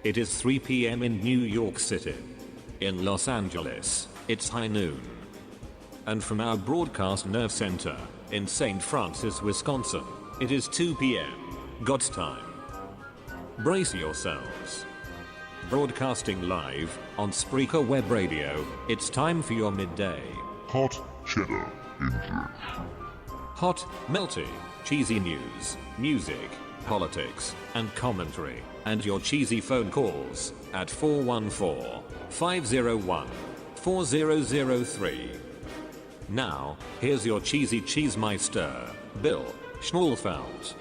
It is 3 p.m. in New York City. In Los Angeles, it's high noon. And from our broadcast nerve center in St. Francis, Wisconsin, it is 2 p.m. God's time. Brace yourselves. Broadcasting live on Spreaker Web Radio, it's time for your midday Hot Cheddar Injection. hot, melty, cheesy news, music, politics, and commentary, and your cheesy phone calls at 414-501-4003. Now, here's your cheesy cheesemeister, Bill Schnollfeld.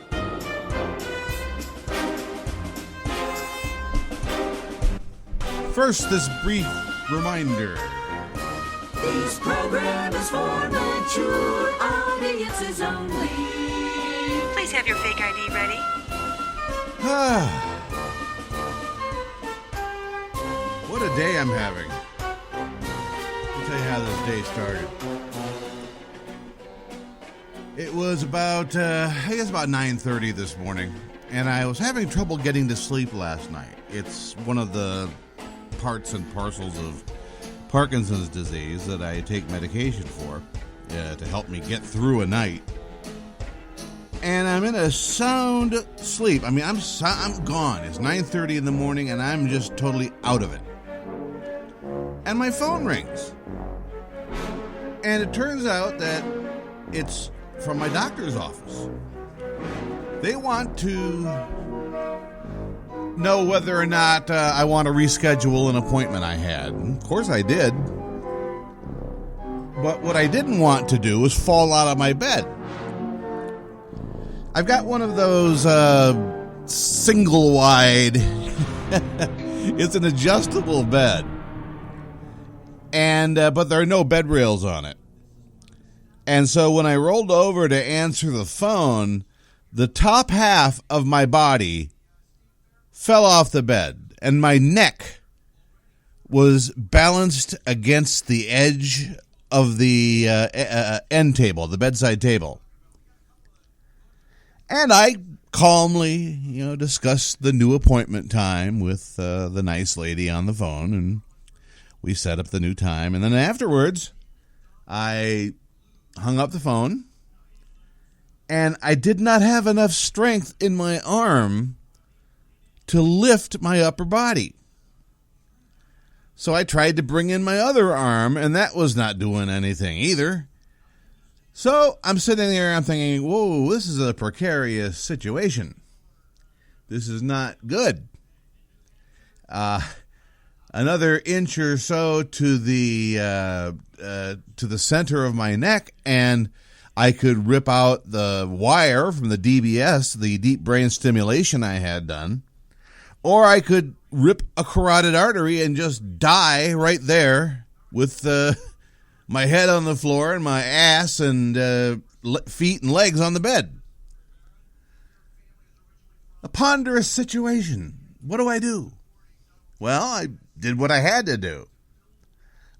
First, this brief reminder. This program is for mature audiences only. Please have your fake ID ready. What a day I'm having. I'll tell you how this day started. It was about, I guess about 9:30 this morning, and I was having trouble getting to sleep last night. It's one of the parts and parcels of Parkinson's disease that I take medication for to help me get through a night. And I'm in a sound sleep. I mean, I'm gone. It's 9:30 in the morning, and I'm just totally out of it. And my phone rings. And it turns out that it's from my doctor's office. They want to know whether or not I want to reschedule an appointment I had. And of course I did. But what I didn't want to do was fall out of my bed. I've got one of those single wide. It's an adjustable bed. And but there are no bed rails on it. And so when I rolled over to answer the phone, the top half of my body fell off the bed, and my neck was balanced against the edge of the end table, the bedside table. And I calmly, discussed the new appointment time with the nice lady on the phone, and we set up the new time. And then afterwards, I hung up the phone, and I did not have enough strength in my arm to lift my upper body. So I tried to bring in my other arm, and that was not doing anything either. So I'm sitting there, I'm thinking, whoa, this is a precarious situation. This is not good. Another inch or so to the center of my neck, and I could rip out the wire from the DBS, the deep brain stimulation I had done, or I could rip a carotid artery and just die right there with my head on the floor and my ass and feet and legs on the bed. A ponderous situation. What do I do? Well, I did what I had to do.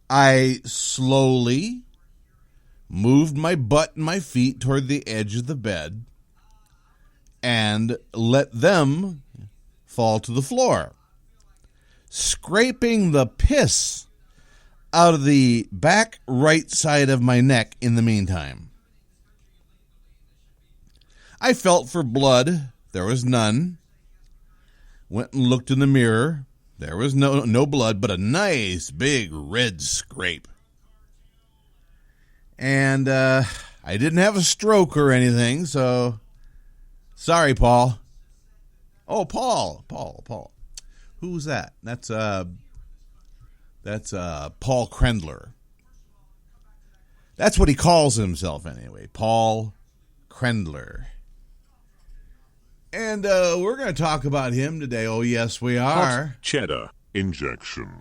I slowly moved my butt and my feet toward the edge of the bed and let them fall to the floor, scraping the piss out of the back right side of my neck in the meantime. I felt for blood. There was none. Went and looked in the mirror. There was no blood, but a nice big red scrape. And I didn't have a stroke or anything, so sorry, Paul. Oh, Paul. Who's that? That's Paul Krendler. That's what he calls himself anyway, Paul Krendler. And we're going to talk about him today. Oh, yes, we are. Hot Cheddar Injection.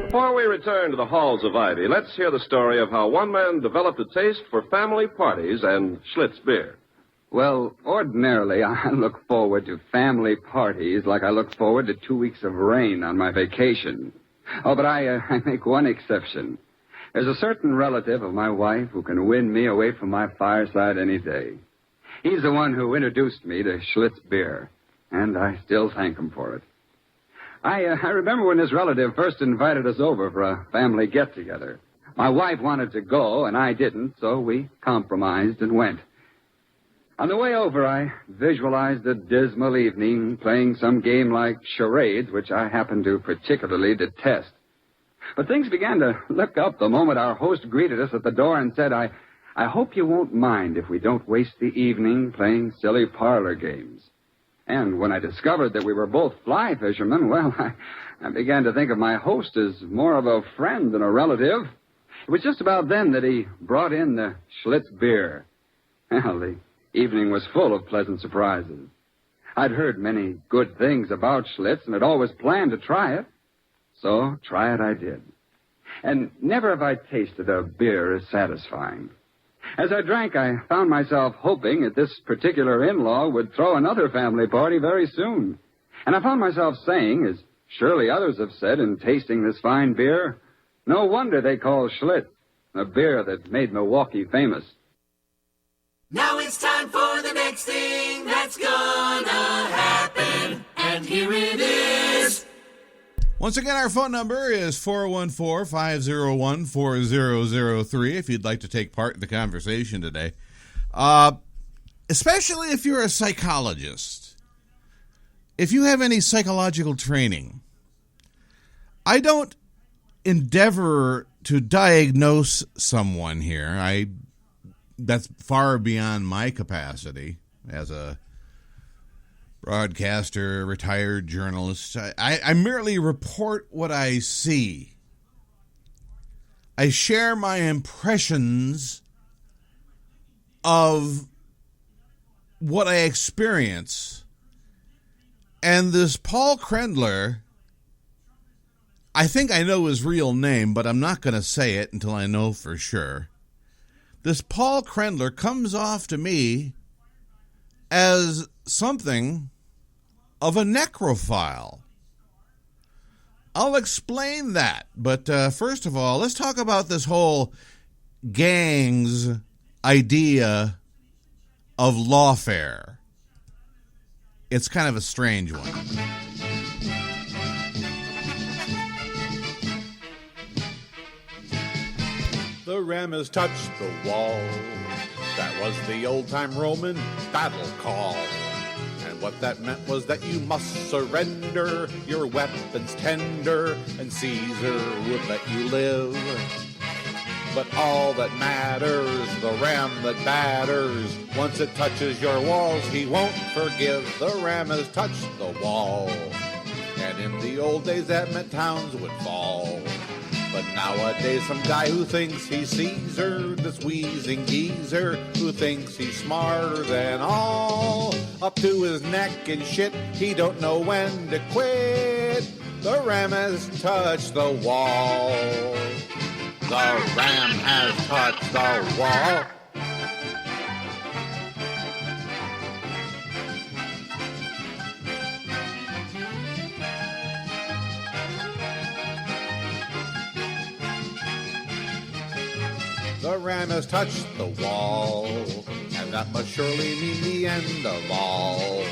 Before we return to the halls of Ivy, let's hear the story of how one man developed a taste for family parties and Schlitz beer. Well, ordinarily, I look forward to family parties like I look forward to 2 weeks of rain on my vacation. Oh, but I make one exception. There's a certain relative of my wife who can win me away from my fireside any day. He's the one who introduced me to Schlitz beer, and I still thank him for it. I remember when this relative first invited us over for a family get-together. My wife wanted to go, and I didn't, so we compromised and went. On the way over, I visualized a dismal evening playing some game like charades, which I happen to particularly detest. But things began to look up the moment our host greeted us at the door and said, I hope you won't mind if we don't waste the evening playing silly parlor games. And when I discovered that we were both fly fishermen, well, I began to think of my host as more of a friend than a relative. It was just about then that he brought in the Schlitz beer. Well, the evening was full of pleasant surprises. I'd heard many good things about Schlitz and had always planned to try it. So try it I did. And never have I tasted a beer as satisfying. As I drank, I found myself hoping that this particular in-law would throw another family party very soon. And I found myself saying, as surely others have said in tasting this fine beer, no wonder they call Schlitz a beer that made Milwaukee famous. Now it's time for the next thing that's gonna happen. And here it is. Once again, our phone number is 414-501-4003 if you'd like to take part in the conversation today. Especially if you're a psychologist. If you have any psychological training. I don't endeavor to diagnose someone here. That's far beyond my capacity as a broadcaster, retired journalist. I merely report what I see. I share my impressions of what I experience. And this Paul Krendler, I think I know his real name, but I'm not going to say it until I know for sure. This Paul Krendler comes off to me as something of a necrophile. I'll explain that, but first of all, let's talk about this whole gang's idea of lawfare. It's kind of a strange one. The ram has touched the wall. That was the old-time Roman battle call. And what that meant was that you must surrender your weapons tender, and Caesar would let you live. But all that matters, the ram that batters, once it touches your walls, he won't forgive. The ram has touched the wall. And in the old days that meant towns would fall. But nowadays some guy who thinks he's Caesar, this wheezing geezer who thinks he's smarter than all, up to his neck in shit, he don't know when to quit. The ram has touched the wall. The ram has touched the wall. The ram has touched the wall, and that must surely mean the end of all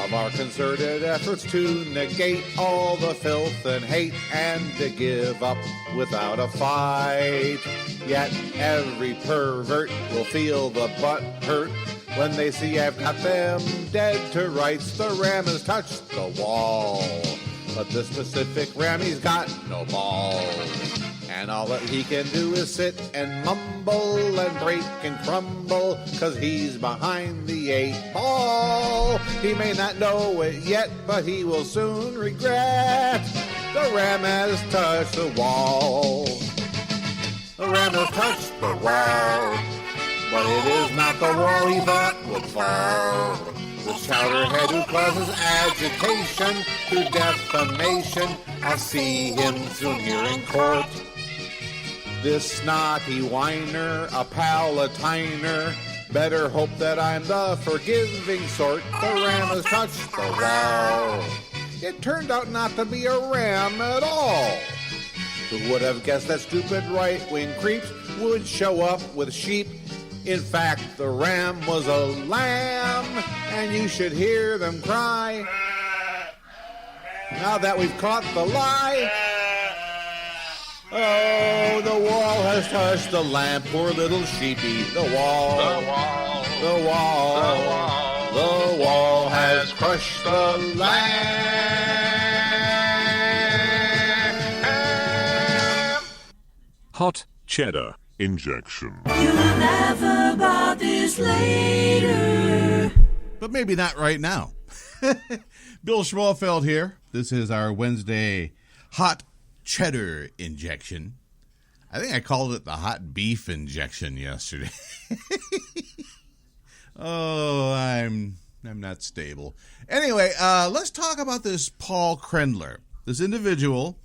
of our concerted efforts to negate all the filth and hate and to give up without a fight. Yet every pervert will feel the butt hurt when they see I've got them dead to rights. The ram has touched the wall, but the specific ram, he's got no balls. And all that he can do is sit and mumble and break and crumble, 'cause he's behind the 8 ball. He may not know it yet, but he will soon regret. The ram has touched the wall. The ram has touched the wall, but it is not the wall he thought would fall. The chowderhead who causes agitation through defamation, I'll see him soon here in court. This snotty whiner, a palatiner, better hope that I'm the forgiving sort. The ram has touched the wall. It turned out not to be a ram at all. Who would have guessed that stupid right-wing creeps would show up with sheep In fact, the ram was a lamb, and you should hear them cry. Now that we've caught the lie, oh, the wall has touched the lamb, poor little sheepy. The wall, the wall, the wall, the wall, the wall has crushed the lamb. Hot cheddar injection. You'll laugh about this later. But maybe not right now. Bill Schmolfeld here. This is our Wednesday hot cheddar injection. I think I called it the hot beef injection yesterday. Oh, I'm not stable. Anyway, let's talk about this Paul Krendler, this individual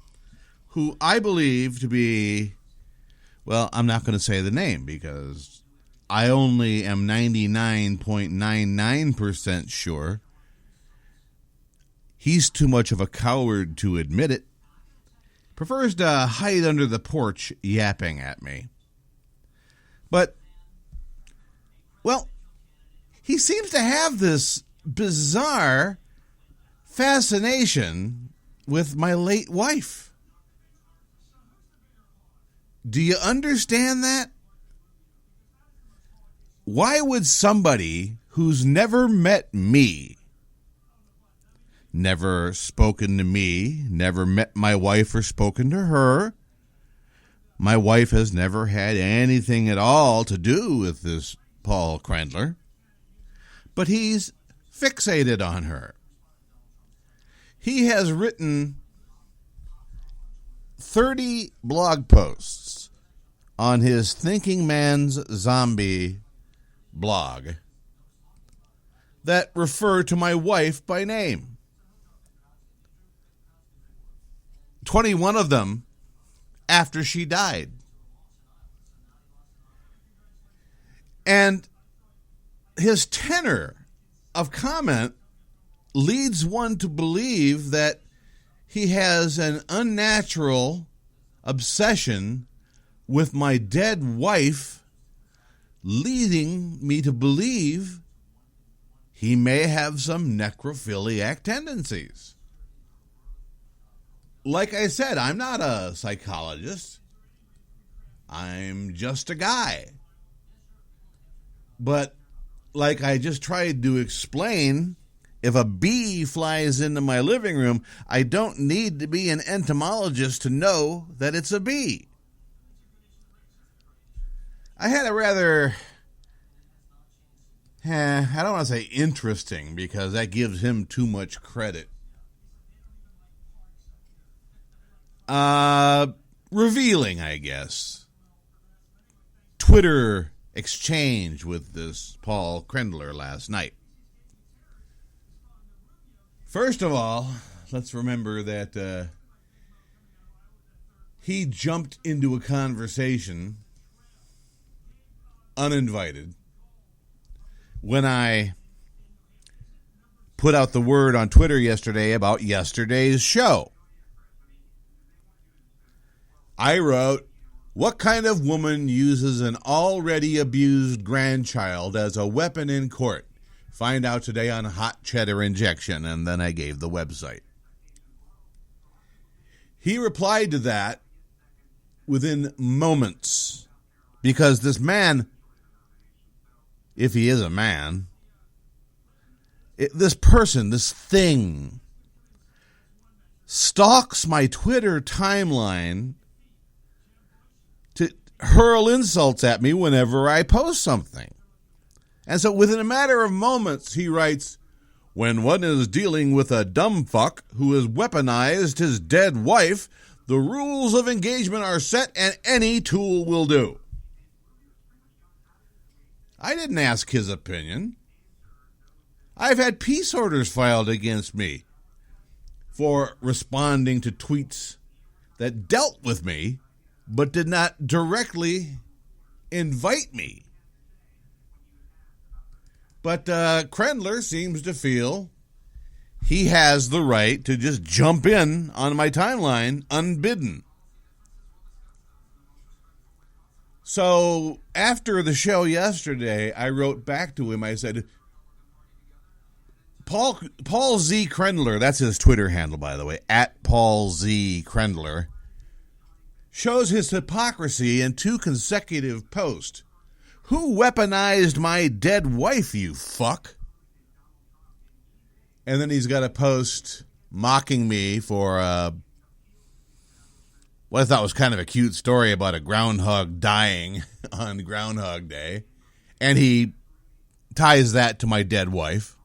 who I believe to be, well, I'm not going to say the name because I only am 99.99% sure he's too much of a coward to admit it. Prefers to hide under the porch yapping at me. But, well, he seems to have this bizarre fascination with my late wife. Do you understand that? Why would somebody who's never met me, never spoken to me, never met my wife or spoken to her, my wife has never had anything at all to do with this Paul Krendler, but he's fixated on her. He has written 30 blog posts on his Thinking Man's Zombie blog that refer to my wife by name. 21 of them after she died. And his tenor of comment leads one to believe that he has an unnatural obsession with my dead wife, leading me to believe he may have some necrophiliac tendencies. Like I said, I'm not a psychologist. I'm just a guy. But like I just tried to explain, if a bee flies into my living room, I don't need to be an entomologist to know that it's a bee. I had a rather, I don't want to say interesting because that gives him too much credit. Revealing, I guess, Twitter exchange with this Paul Krendler last night. First of all, let's remember that he jumped into a conversation uninvited when I put out the word on Twitter yesterday about yesterday's show. I wrote, "What kind of woman uses an already abused grandchild as a weapon in court? Find out today on Hot Cheddar Injection," and then I gave the website. He replied to that within moments, because this man, if he is a man, this person, this thing, stalks my Twitter timeline to hurl insults at me whenever I post something. And so within a matter of moments, he writes, "When one is dealing with a dumb fuck who has weaponized his dead wife, the rules of engagement are set and any tool will do." I didn't ask his opinion. I've had peace orders filed against me for responding to tweets that dealt with me but did not directly invite me. But Krendler seems to feel he has the right to just jump in on my timeline unbidden. So after the show yesterday, I wrote back to him. I said, Paul Z. Krendler, that's his Twitter handle, by the way, at Paul Z. Krendler, shows his hypocrisy in 2 consecutive posts. Who weaponized my dead wife, you fuck? And then he's got a post mocking me for what I thought was kind of a cute story about a groundhog dying on Groundhog Day. And he ties that to my dead wife.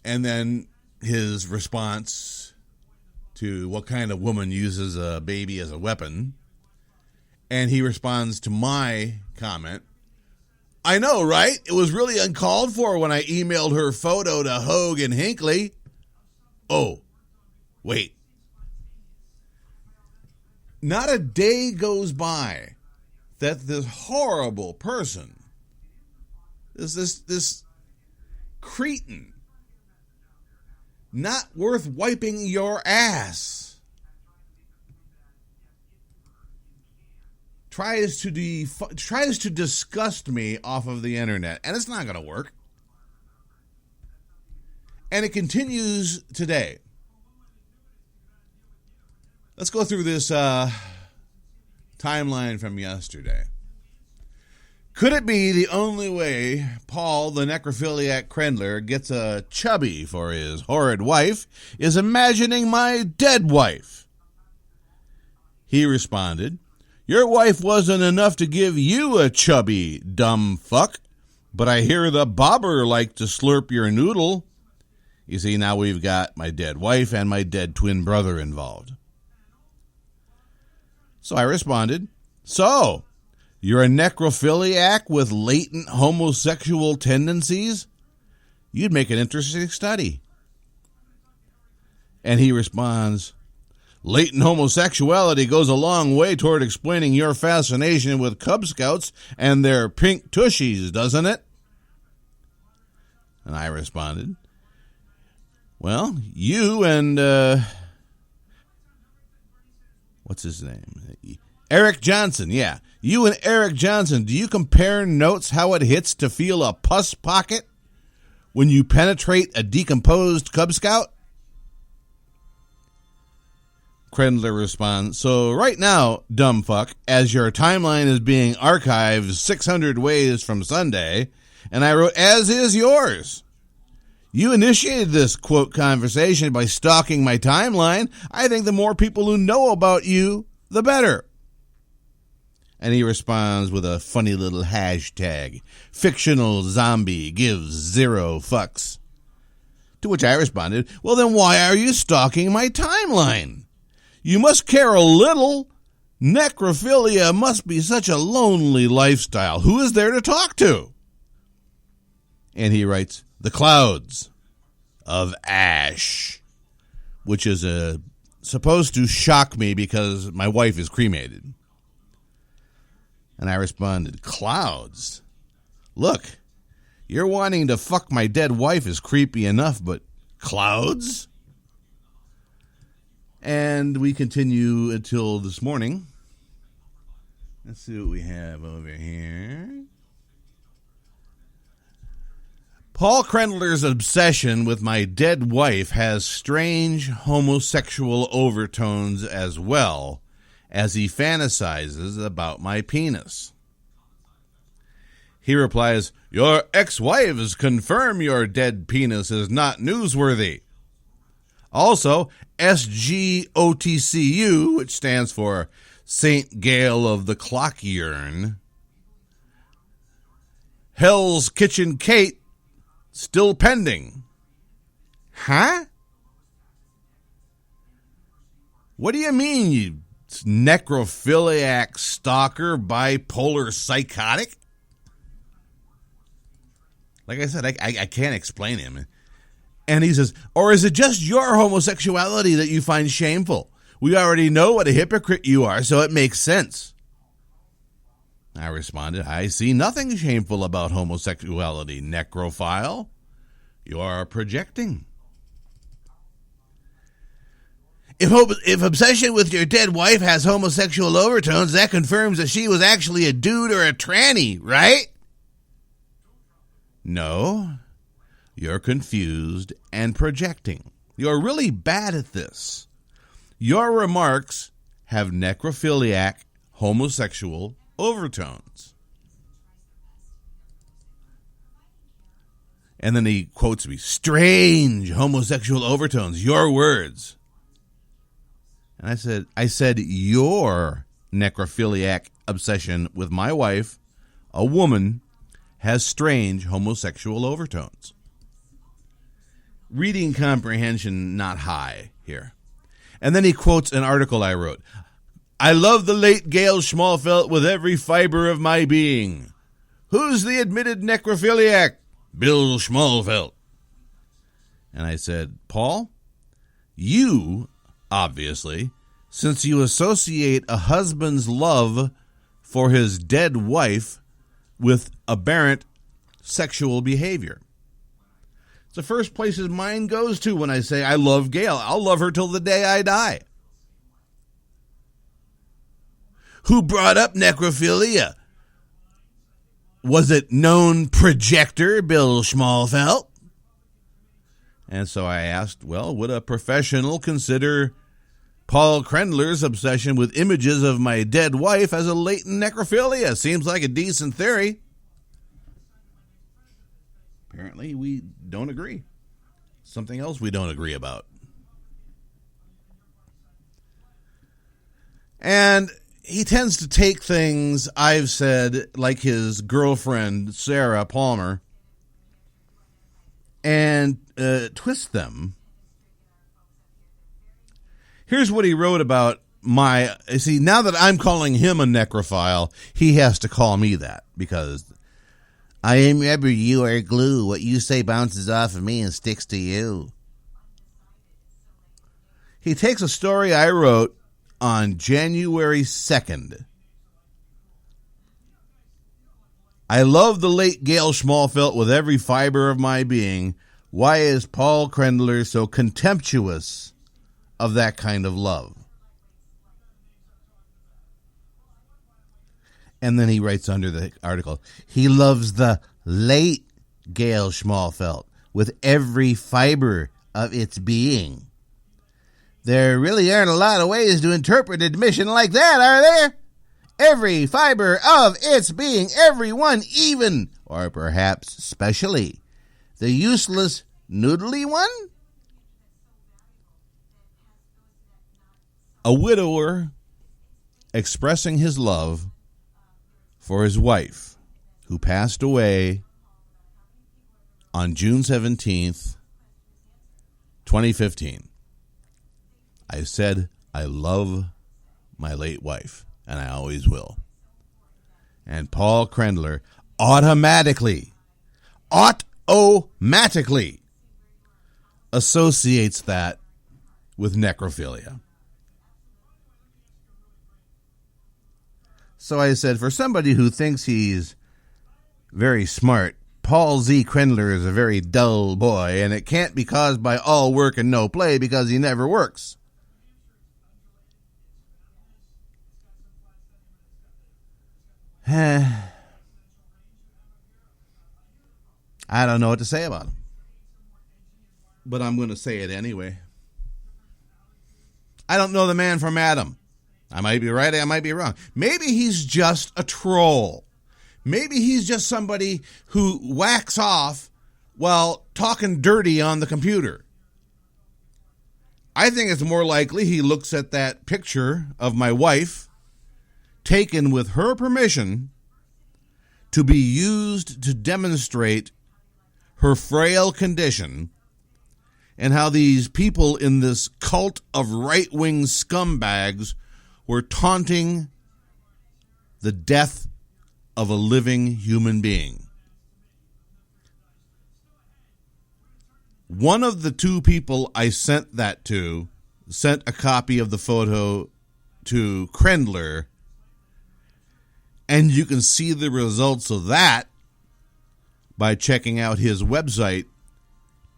And then his response to what kind of woman uses a baby as a weapon. And he responds to my comment, I know, right? It was really uncalled for when I emailed her photo to Hogue and Hinckley. Oh, wait. Not a day goes by that this horrible person, this cretin, not worth wiping your ass, tries to disgust me off of the internet, and it's not going to work. And it continues today. Let's go through this timeline from yesterday. Could it be the only way Paul, the necrophiliac Krendler, gets a chubby for his horrid wife is imagining my dead wife? He responded, your wife wasn't enough to give you a chubby, dumb fuck, but I hear the bobber like to slurp your noodle. You see, now we've got my dead wife and my dead twin brother involved. So I responded, so, you're a necrophiliac with latent homosexual tendencies? You'd make an interesting study. And he responds, latent homosexuality goes a long way toward explaining your fascination with Cub Scouts and their pink tushies, doesn't it? And I responded, well, you and, what's his name? Eric Johnson, yeah. You and Eric Johnson, do you compare notes how it hits to feel a pus pocket when you penetrate a decomposed Cub Scout? Krendler responds, so right now, dumb fuck, as your timeline is being archived 600 ways from Sunday, and I wrote, as is yours. You initiated this, quote, conversation by stalking my timeline. I think the more people who know about you, the better. And he responds with a funny little hashtag, fictional zombie gives 0 fucks. To which I responded, well, then why are you stalking my timeline? You must care a little. Necrophilia must be such a lonely lifestyle. Who is there to talk to? And he writes, the clouds of ash, which is supposed to shock me because my wife is cremated. And I responded, clouds? Look, you're wanting to fuck my dead wife is creepy enough, but clouds? And we continue until this morning. Let's see what we have over here. Paul Krendler's obsession with my dead wife has strange homosexual overtones as well, as he fantasizes about my penis. He replies, your ex-wives confirm your dead penis is not newsworthy. Also, SGOTCU, which stands for St. Gale of the Clock-Urn, Hell's Kitchen Kate, still pending. Huh? What do you mean, you necrophiliac stalker, bipolar psychotic? Like I said, I can't explain him. And he says, or is it just your homosexuality that you find shameful? We already know what a hypocrite you are, so it makes sense. I responded, I see nothing shameful about homosexuality, necrophile. You are projecting. If obsession with your dead wife has homosexual overtones, that confirms that she was actually a dude or a tranny, right? No, you're confused and projecting. You're really bad at this. Your remarks have necrophiliac, homosexual overtones. And then he quotes me, strange homosexual overtones, your words. And I said, your necrophiliac obsession with my wife, a woman, has strange homosexual overtones. Reading comprehension not high here. And then he quotes an article I wrote. I love the late Gail Schmalfelt with every fiber of my being. Who's the admitted necrophiliac? Bill Schmalfelt. And I said, Paul, you, obviously, since you associate a husband's love for his dead wife with aberrant sexual behavior. It's the first place his mind goes to when I say I love Gail. I'll love her till the day I die. Who brought up necrophilia? Was it known projector Bill Schmalfelt? And so I asked, well, would a professional consider Paul Krendler's obsession with images of my dead wife as a latent necrophilia? Seems like a decent theory. Apparently, we don't agree. Something else we don't agree about. And he tends to take things I've said, like his girlfriend, Sarah Palmer, and twist them. Here's what he wrote about see, now that I'm calling him a necrophile, he has to call me that, because I remember you are glue. What you say bounces off of me and sticks to you. He takes a story I wrote on January 2nd. I love the late Gail Schmalfelt with every fiber of my being. Why is Paul Krendler so contemptuous of that kind of love? And then he writes under the article, he loves the late Gail Schmalfelt with every fiber of its being. There really aren't a lot of ways to interpret admission like that, are there? Every fiber of its being, everyone, even, or perhaps specially, the useless noodly one? A widower expressing his love for his wife, who passed away on June 17th, 2015. I said, I love my late wife, and I always will. And Paul Krendler automatically associates that with necrophilia. So I said, for somebody who thinks he's very smart, Paul Z. Krendler is a very dull boy, and it can't be caused by all work and no play because he never works. I don't know what to say about him, but I'm going to say it anyway. I don't know the man from Adam. I might be right, I might be wrong. Maybe he's just a troll. Maybe he's just somebody who whacks off while talking dirty on the computer. I think it's more likely he looks at that picture of my wife, taken with her permission, to be used to demonstrate her frail condition and how these people in this cult of right-wing scumbags were taunting the death of a living human being. One of the two people I sent that to sent a copy of the photo to Krendler, and you can see the results of that by checking out his website,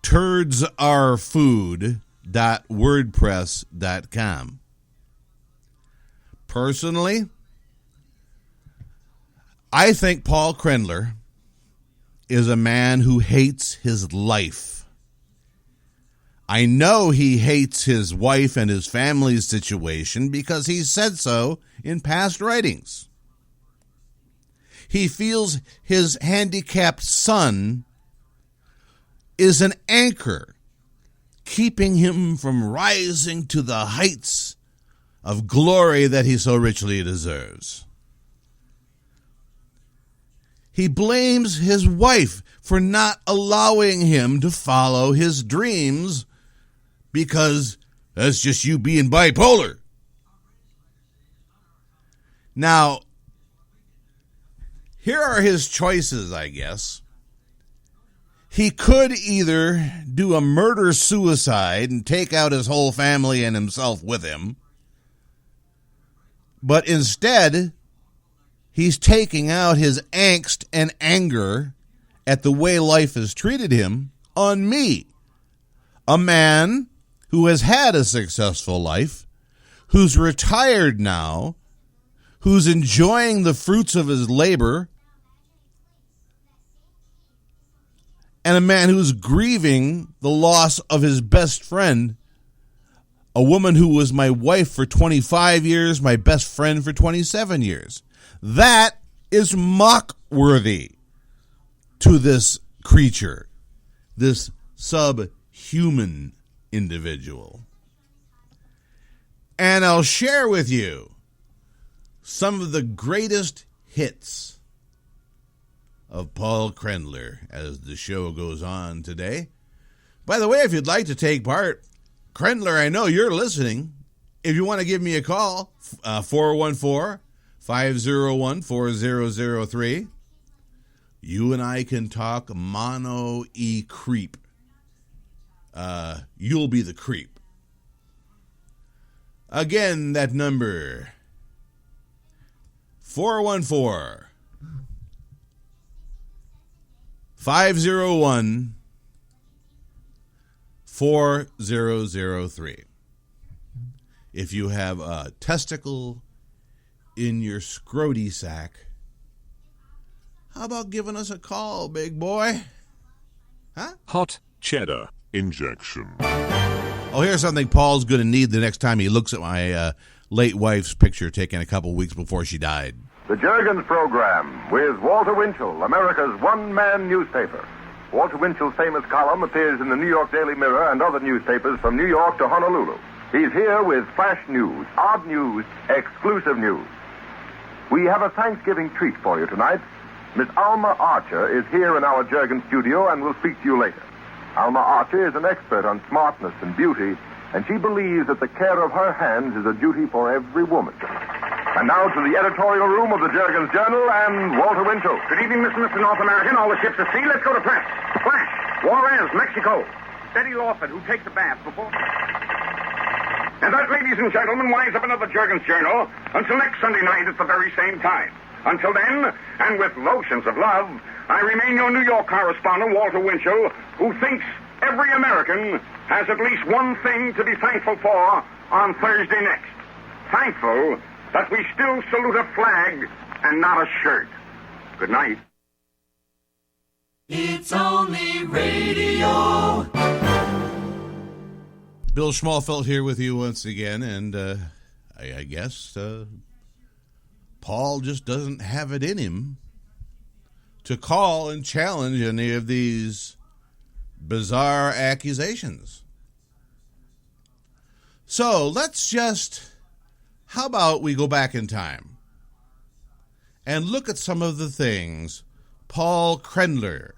Turds Are Food, wordpress.com. Personally, I think Paul Krendler is a man who hates his life. I know he hates his wife and his family's situation because he said so in past writings. He feels his handicapped son is an anchor, keeping him from rising to the heights of glory that he so richly deserves. He blames his wife for not allowing him to follow his dreams because that's just you being bipolar. Now, here are his choices, I guess. He could either do a murder-suicide and take out his whole family and himself with him, but instead, he's taking out his angst and anger at the way life has treated him on me, a man who has had a successful life, who's retired now, who's enjoying the fruits of his labor, and a man who's grieving the loss of his best friend, a woman who was my wife for 25 years, my best friend for 27 years. That is mock-worthy to this creature, this subhuman individual. And I'll share with you some of the greatest hits of Paul Krendler as the show goes on today. By the way, if you'd like to take part, Krendler, I know you're listening. If you want to give me a call, 414-501-4003. You and I can talk mono-e-creep. You'll be the creep. Again, that number, 414-501-4003. If you have a testicle in your scroty sack, how about giving us a call, big boy? Huh? Hot cheddar injection. Oh, here's something Paul's going to need the next time he looks at my late wife's picture taken a couple weeks before she died. The Juergens Program with Walter Winchell, America's one-man newspaper. Walter Winchell's famous column appears in the New York Daily Mirror and other newspapers from New York to Honolulu. He's here with flash news, odd news, exclusive news. We have a Thanksgiving treat for you tonight. Miss Alma Archer is here in our Juergens studio and will speak to you later. Alma Archer is an expert on smartness and beauty, and she believes that the care of her hands is a duty for every woman. And now to the editorial room of the Juergens Journal and Walter Winchell. Good evening, Mr. North American. All the ships at sea. Let's go to press. Flash. Juarez, Mexico. Steady Lawson, who takes the bath before... And that, ladies and gentlemen, winds up another Juergens Journal until next Sunday night at the very same time. Until then, and with lotions of love, I remain your New York correspondent, Walter Winchell, who thinks every American has at least one thing to be thankful for on Thursday next. Thankful that we still salute a flag and not a shirt. Good night. It's only radio. Bill Schmalfeld here with you once again, and I guess Paul just doesn't have it in him to call and challenge any of these bizarre accusations. So how about we go back in time and look at some of the things Paul Krendler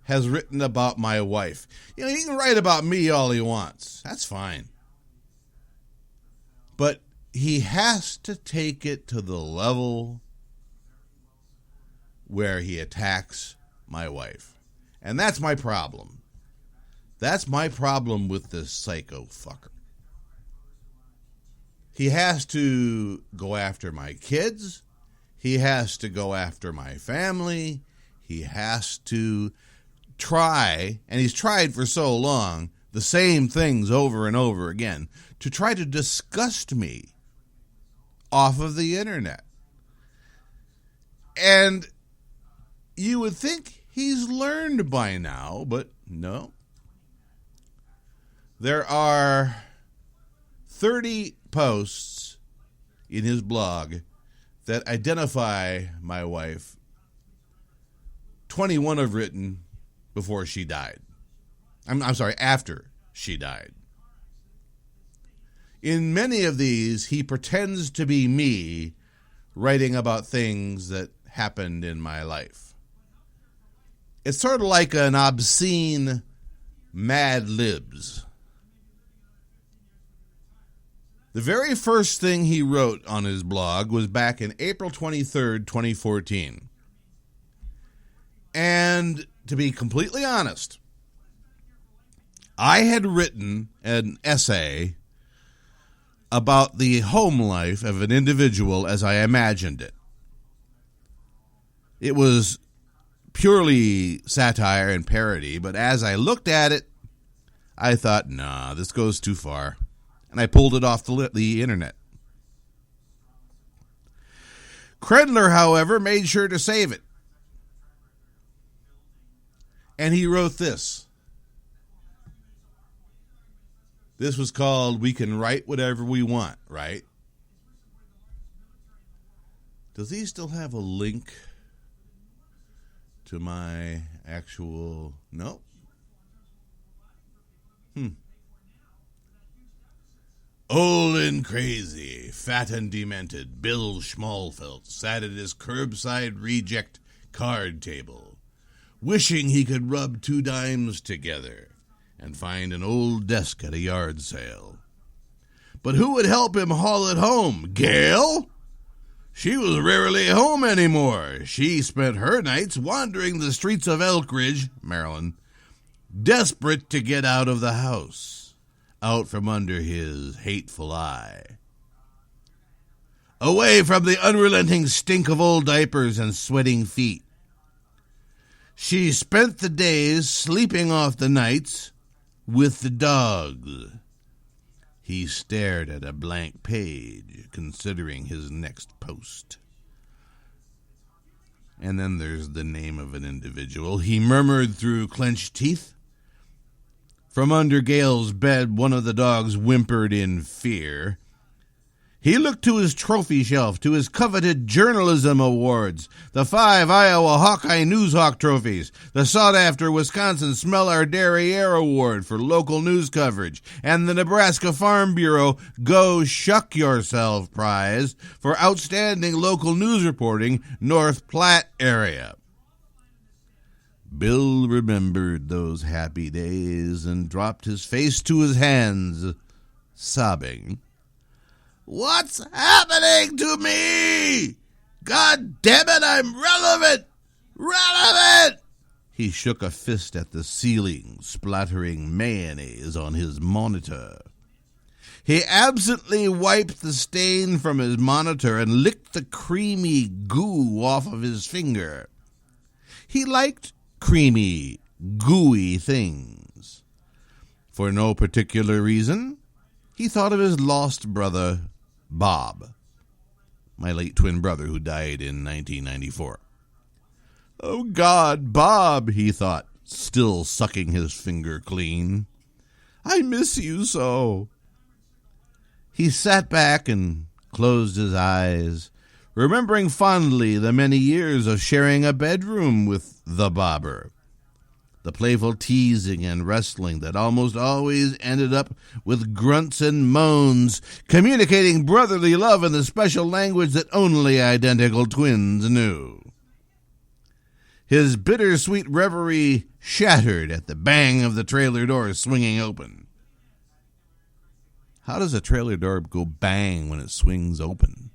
has written about my wife. You know, he can write about me all he wants. That's fine. But he has to take it to the level where he attacks my wife. And that's my problem. That's my problem with this psycho fucker. He has to go after my kids. He has to go after my family. He has to try, and he's tried for so long, the same things over and over again to try to disgust me off of the internet. And you would think he's learned by now, but no. There are 30 posts in his blog that identify my wife. 21 have written before she died. I'm sorry, after she died. In many of these, he pretends to be me writing about things that happened in my life. It's sort of like an obscene Mad Libs. The very first thing he wrote on his blog was back in April 23rd, 2014. And to be completely honest, I had written an essay about the home life of an individual as I imagined it. It was purely satire and parody, but as I looked at it, I thought, nah, this goes too far. And I pulled it off the internet. Krendler, however, made sure to save it. And he wrote this. This was called We Can Write Whatever We Want, right? Does he still have a link to my actual... No? Old and crazy, fat and demented, Bill Schmalfelt sat at his curbside reject card table, wishing he could rub 2 dimes together and find an old desk at a yard sale. But who would help him haul it home? Gail? She was rarely home anymore. She spent her nights wandering the streets of Elkridge, Maryland, desperate to get out of the house, out from under his hateful eye, away from the unrelenting stink of old diapers and sweating feet. She spent the days sleeping off the nights with the dogs. He stared at a blank page, considering his next post. And then there's the name of an individual. He murmured through clenched teeth. From under Gail's bed, one of the dogs whimpered in fear. He looked to his trophy shelf, to his coveted journalism awards, the 5 Iowa Hawkeye Newshawk trophies, the sought-after Wisconsin Smell Our Derriere Award for local news coverage, and the Nebraska Farm Bureau Go Shuck Yourself Prize for outstanding local news reporting, North Platte area. Bill remembered those happy days and dropped his face to his hands, sobbing. What's happening to me? God damn it, I'm relevant! Relevant! He shook a fist at the ceiling, splattering mayonnaise on his monitor. He absently wiped the stain from his monitor and licked the creamy goo off of his finger. He liked creamy, gooey things. For no particular reason, he thought of his lost brother, Bob, my late twin brother who died in 1994. Oh, God, Bob, he thought, still sucking his finger clean. I miss you so. He sat back and closed his eyes, remembering fondly the many years of sharing a bedroom with the Bobber. The playful teasing and wrestling that almost always ended up with grunts and moans, communicating brotherly love in the special language that only identical twins knew. His bittersweet reverie shattered at the bang of the trailer door swinging open. How does a trailer door go bang when it swings open?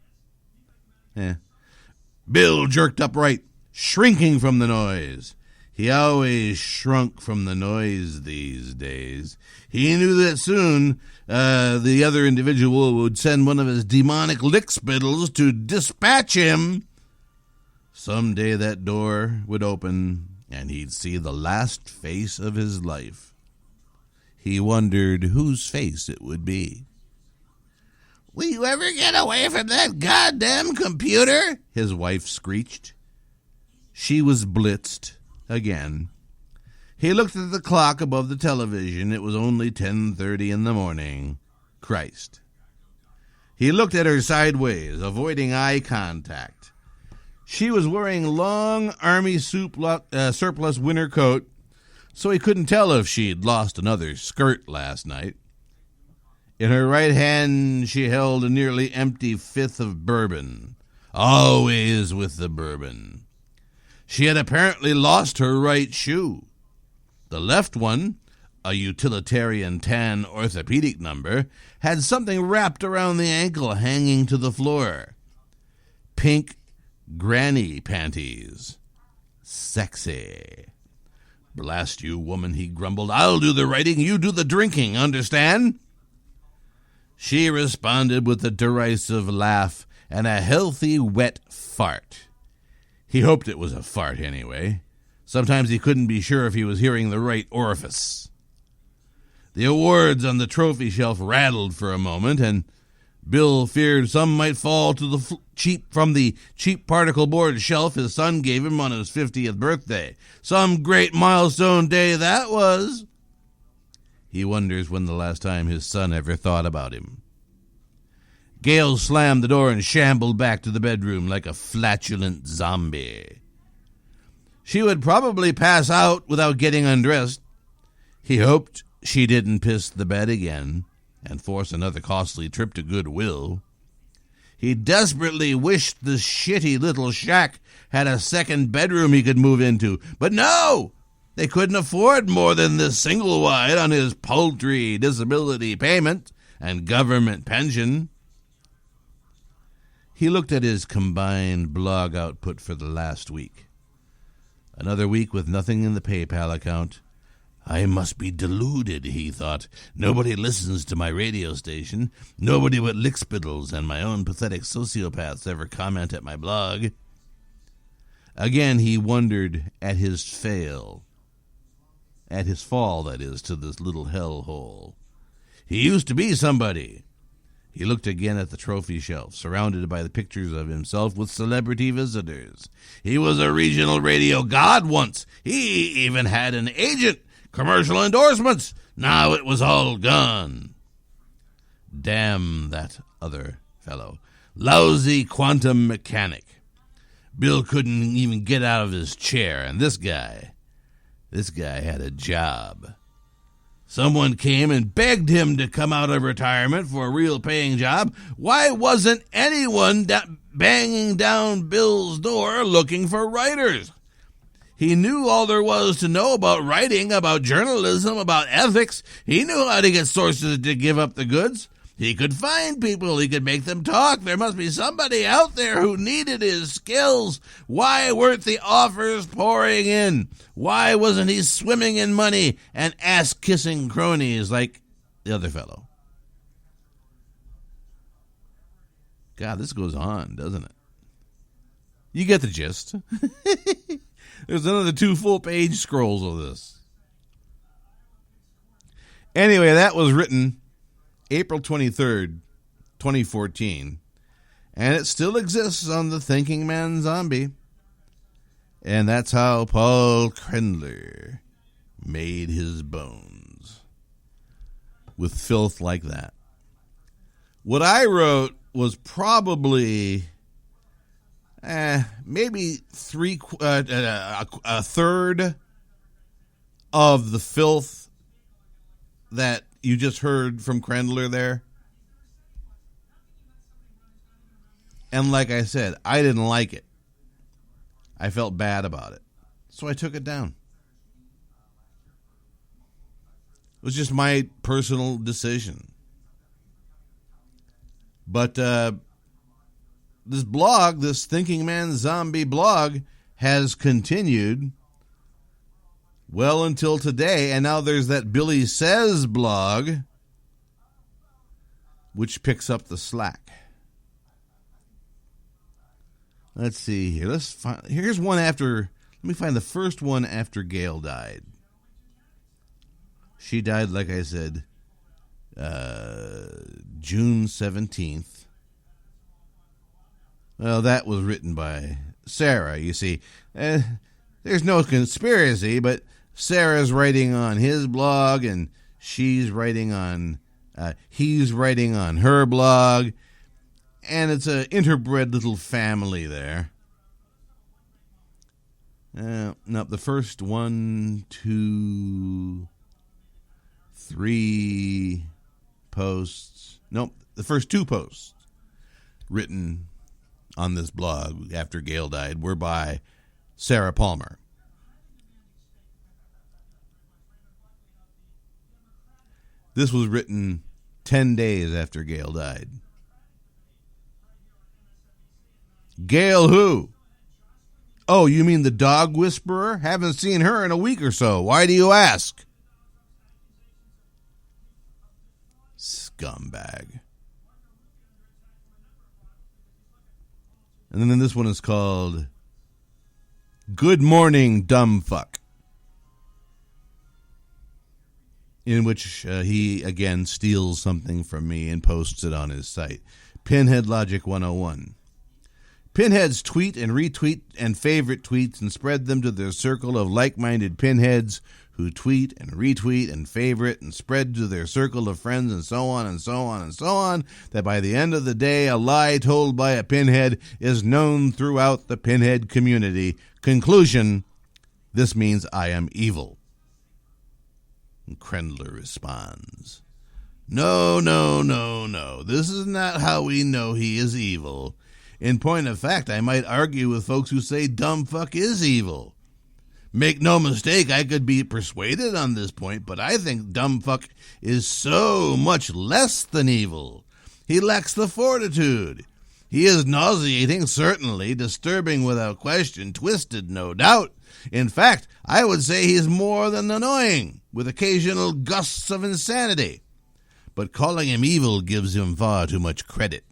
Bill jerked upright, shrinking from the noise. He always shrunk from the noise these days. He knew that soon the other individual would send one of his demonic lickspittles to dispatch him. Someday that door would open, and he'd see the last face of his life. He wondered whose face it would be. "Will you ever get away from that goddamn computer?" his wife screeched. She was blitzed again. He looked at the clock above the television. It was only 10:30 in the morning. Christ. He looked at her sideways, avoiding eye contact. She was wearing long army surplus winter coat, so he couldn't tell if she'd lost another skirt last night. In her right hand, she held a nearly empty fifth of bourbon, always with the bourbon. She had apparently lost her right shoe. The left one, a utilitarian tan orthopedic number, had something wrapped around the ankle hanging to the floor. Pink granny panties. Sexy. "Blast you, woman," he grumbled. "I'll do the writing, you do the drinking, understand?" She responded with a derisive laugh and a healthy wet fart. He hoped it was a fart anyway. Sometimes he couldn't be sure if he was hearing the right orifice. The awards on the trophy shelf rattled for a moment, and Bill feared some might fall to the from the cheap particle board shelf his son gave him on his 50th birthday. Some great milestone day that was. He wonders when the last time his son ever thought about him. Gail slammed the door and shambled back to the bedroom like a flatulent zombie. She would probably pass out without getting undressed. He hoped she didn't piss the bed again and force another costly trip to Goodwill. He desperately wished the shitty little shack had a second bedroom he could move into. But no! They couldn't afford more than this single wide on his paltry disability payment and government pension. He looked at his combined blog output for the last week. Another week with nothing in the PayPal account. I must be deluded, he thought. Nobody listens to my radio station. Nobody but lickspittles and my own pathetic sociopaths ever comment at my blog. Again, he wondered at his fall, that is, to this little hellhole. He used to be somebody. He looked again at the trophy shelf, surrounded by the pictures of himself with celebrity visitors. He was a regional radio god once. He even had an agent, commercial endorsements. Now it was all gone. Damn that other fellow. Lousy quantum mechanic. Bill couldn't even get out of his chair, and this guy had a job. Someone came and begged him to come out of retirement for a real paying job. Why wasn't anyone banging down Bill's door looking for writers? He knew all there was to know about writing, about journalism, about ethics. He knew how to get sources to give up the goods. He could find people. He could make them talk. There must be somebody out there who needed his skills. Why weren't the offers pouring in? Why wasn't he swimming in money and ass-kissing cronies like the other fellow? God, this goes on, doesn't it? You get the gist. There's another 2 full-page scrolls of this. Anyway, that was written April 23rd, 2014, and it still exists on the Thinking Man Zombie. And that's how Paul Krendler made his bones, with filth like that. What I wrote was probably maybe a third of the filth that you just heard from Krendler there. And like I said, I didn't like it. I felt bad about it. So I took it down. It was just my personal decision. But this blog, this Thinking Man Zombie blog, has continued well until today, and now there's that Billy Says blog, which picks up the slack. Let's see here. Here's one after. Let me find the first one after Gail died. She died, like I said, June 17th. Well, that was written by Sarah, you see. There's no conspiracy, but Sarah's writing on his blog, and he's writing on her blog, and it's an interbred little family there. No, the first 1, 2, 3 posts. Nope, the first 2 posts written on this blog after Gail died were by Sarah Palmer. This was written 10 days after Gail died. Gail who? Oh, you mean the dog whisperer? Haven't seen her in a week or so. Why do you ask? Scumbag. And then this one is called Good Morning, Dumb Fuck, in which he, again, steals something from me and posts it on his site. Pinhead Logic 101. Pinheads tweet and retweet and favorite tweets and spread them to their circle of like-minded pinheads who tweet and retweet and favorite and spread to their circle of friends and so on and so on and so on, that by the end of the day a lie told by a pinhead is known throughout the pinhead community. Conclusion, this means I am evil. And Krendler responds, No, this is not how we know he is evil. In point of fact, I might argue with folks who say dumb fuck is evil. Make no mistake, I could be persuaded on this point, but I think dumb fuck is so much less than evil. He lacks the fortitude. He is nauseating, certainly, disturbing without question, twisted, no doubt. In fact, I would say he is more than annoying, with occasional gusts of insanity. But calling him evil gives him far too much credit.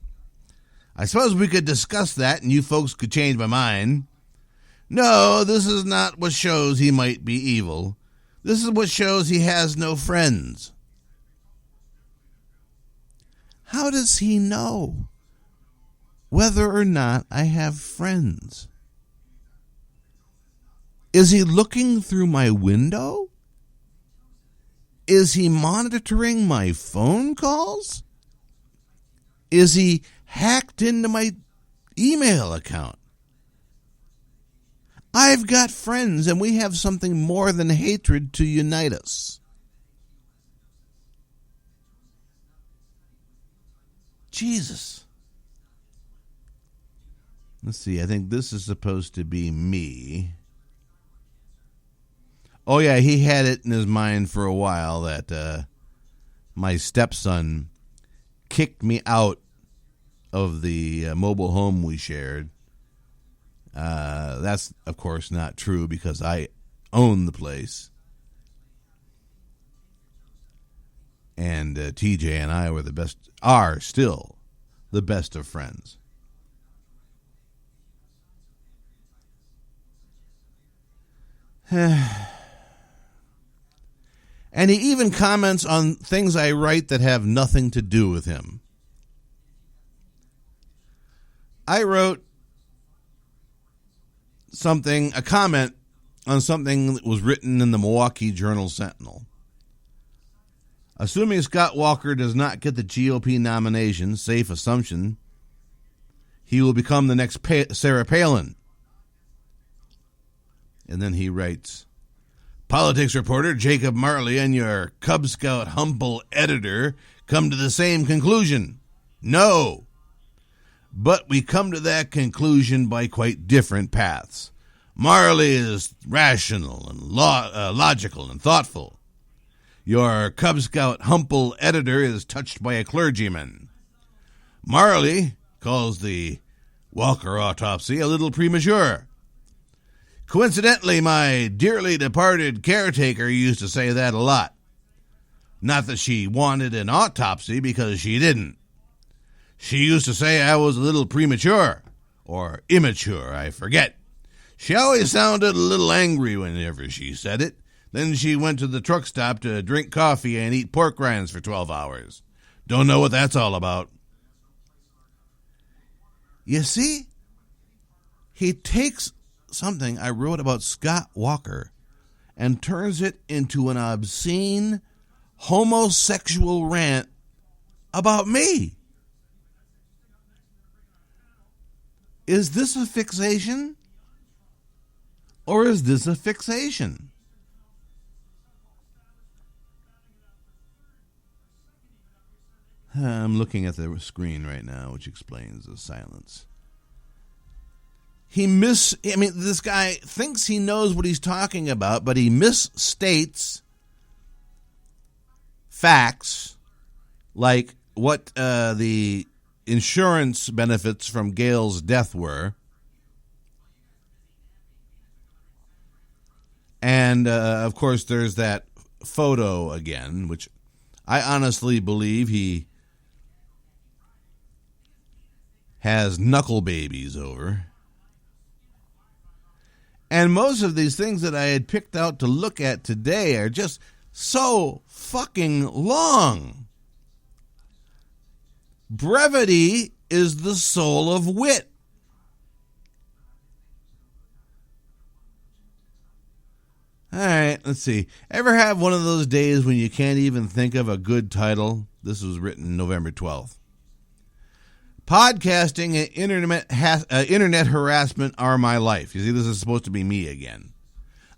I suppose we could discuss that and you folks could change my mind. No, this is not what shows he might be evil. This is what shows he has no friends. How does he know whether or not I have friends? Is he looking through my window? Is he monitoring my phone calls? Is he hacked into my email account? I've got friends, and we have something more than hatred to unite us. Jesus. Let's see, I think this is supposed to be me. Oh, yeah, he had it in his mind for a while that my stepson kicked me out of the mobile home we shared. That's, of course, not true because I own the place. And TJ and I are still the best of friends. And he even comments on things I write that have nothing to do with him. I wrote a comment on something that was written in the Milwaukee Journal-Sentinel. Assuming Scott Walker does not get the GOP nomination, safe assumption, he will become the next Sarah Palin. And then he writes, Politics reporter Jacob Marley and your Cub Scout humble editor come to the same conclusion. No. But we come to that conclusion by quite different paths. Marley is rational and logical and thoughtful. Your Cub Scout humble editor is touched by a clergyman. Marley calls the Walker autopsy a little premature. Coincidentally, my dearly departed caretaker used to say that a lot. Not that she wanted an autopsy, because she didn't. She used to say I was a little premature, or immature, I forget. She always sounded a little angry whenever she said it, Then she went to the truck stop to drink coffee and eat pork rinds for 12 hours. Don't know what that's all about. You see, he takes something I wrote about Scott Walker and turns it into an obscene homosexual rant about me. Is this a fixation? Or is this a fixation? I'm looking at the screen right now, which explains the silence. This guy thinks he knows what he's talking about, but he misstates facts like what the insurance benefits from Gail's death were. And, of course, there's that photo again, which I honestly believe he has knuckle babies over. And most of these things that I had picked out to look at today are just so fucking long. Brevity is the soul of wit. All right, let's see. Ever have one of those days when you can't even think of a good title? This was written November 12th. Podcasting and internet harassment are my life. You see, this is supposed to be me again.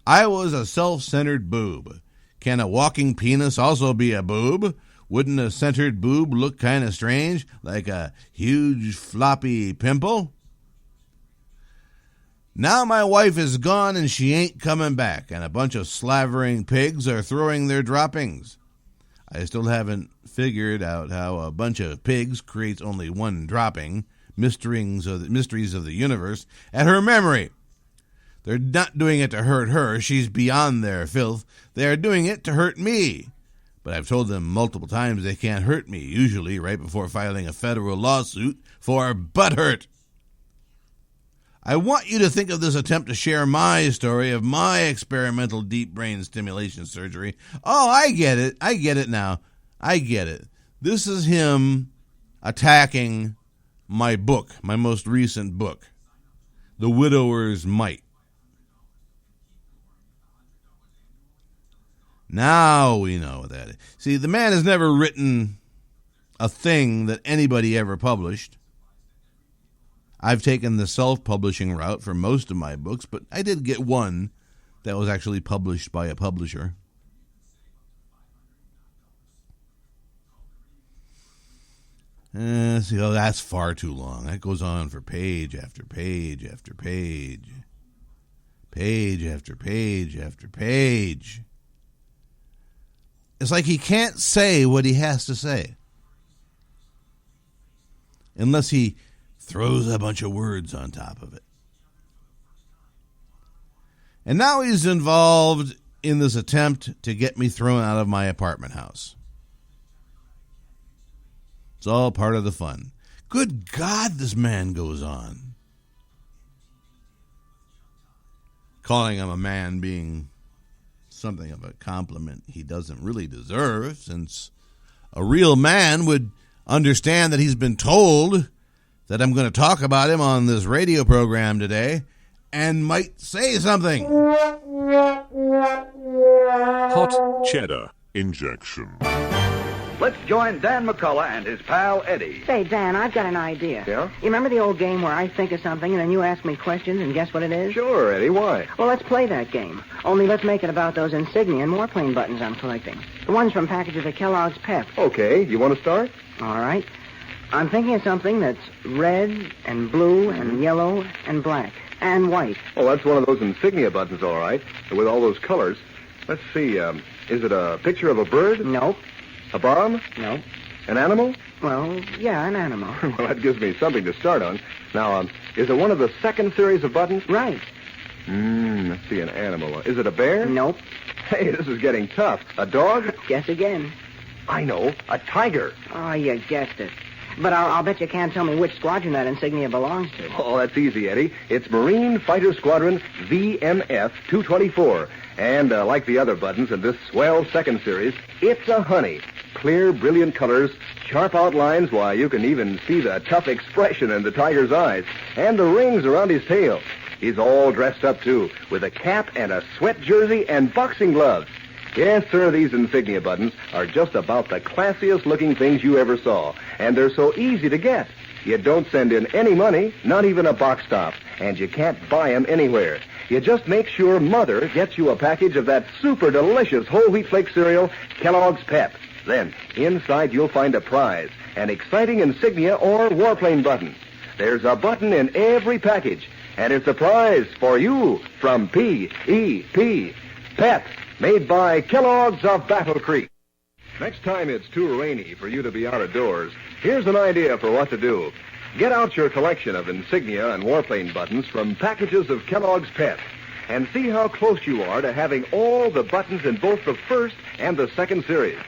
I was a self-centered boob. Can a walking penis also be a boob? Wouldn't a centered boob look kind of strange, like a huge floppy pimple? Now my wife is gone and she ain't coming back, and a bunch of slavering pigs are throwing their droppings. I still haven't figured out how a bunch of pigs creates only one dropping, mysteries of the universe, at her memory. They're not doing it to hurt her. She's beyond their filth. They are doing it to hurt me. But I've told them multiple times they can't hurt me, usually right before filing a federal lawsuit for butthurt. I want you to think of this attempt to share my story of my experimental deep brain stimulation surgery. Oh, I get it. I get it now. I get it. This is him attacking my book, my most recent book, The Widower's Mite. Now we know what that is. See, the man has never written a thing that anybody ever published. I've taken the self-publishing route for most of my books, but I did get one that was actually published by a publisher. That's far too long. That goes on for page after page after page. Page after page after page. It's like he can't say what he has to say. Unless he throws a bunch of words on top of it. And now he's involved in this attempt to get me thrown out of my apartment house. It's all part of the fun. Good God, this man goes on. Calling him a man being something of a compliment he doesn't really deserve, since a real man would understand that he's been told that I'm going to talk about him on this radio program today and might say something. Hot cheddar injection. Let's join Dan McCullough and his pal Eddie. Say, Dan, I've got an idea. Yeah? You remember the old game where I think of something and then you ask me questions and guess what it is? Sure, Eddie. Why? Well, let's play that game. Only let's make it about those insignia and warplane buttons I'm collecting. The ones from packages of Kellogg's Pep. Okay, you want to start? All right. I'm thinking of something that's red and blue and yellow and black and white. Oh, that's one of those insignia buttons, all right, with all those colors. Let's see, is it a picture of a bird? Nope. A bomb? Nope. An animal? Well, yeah, an animal. Well, that gives me something to start on. Now, is it one of the second series of buttons? Right. Let's see, an animal. Is it a bear? Nope. Hey, this is getting tough. A dog? Guess again. I know, a tiger. Oh, you guessed it. But I'll bet you can't tell me which squadron that insignia belongs to. Oh, that's easy, Eddie. It's Marine Fighter Squadron VMF 224. And like the other buttons in this swell second series, it's a honey. Clear, brilliant colors, sharp outlines, why, you can even see the tough expression in the tiger's eyes, and the rings around his tail. He's all dressed up, too, with a cap and a sweat jersey and boxing gloves. Yes, sir, these insignia buttons are just about the classiest looking things you ever saw, and they're so easy to get. You don't send in any money, not even a box top, and you can't buy them anywhere. You just make sure Mother gets you a package of that super delicious whole wheat flake cereal, Kellogg's Pep. Then, inside you'll find a prize, an exciting insignia or warplane button. There's a button in every package, and it's a prize for you from P.E.P. Pep, made by Kellogg's of Battle Creek. Next time it's too rainy for you to be out of doors, here's an idea for what to do. Get out your collection of insignia and warplane buttons from packages of Kellogg's Pep and see how close you are to having all the buttons in both the first and the second series.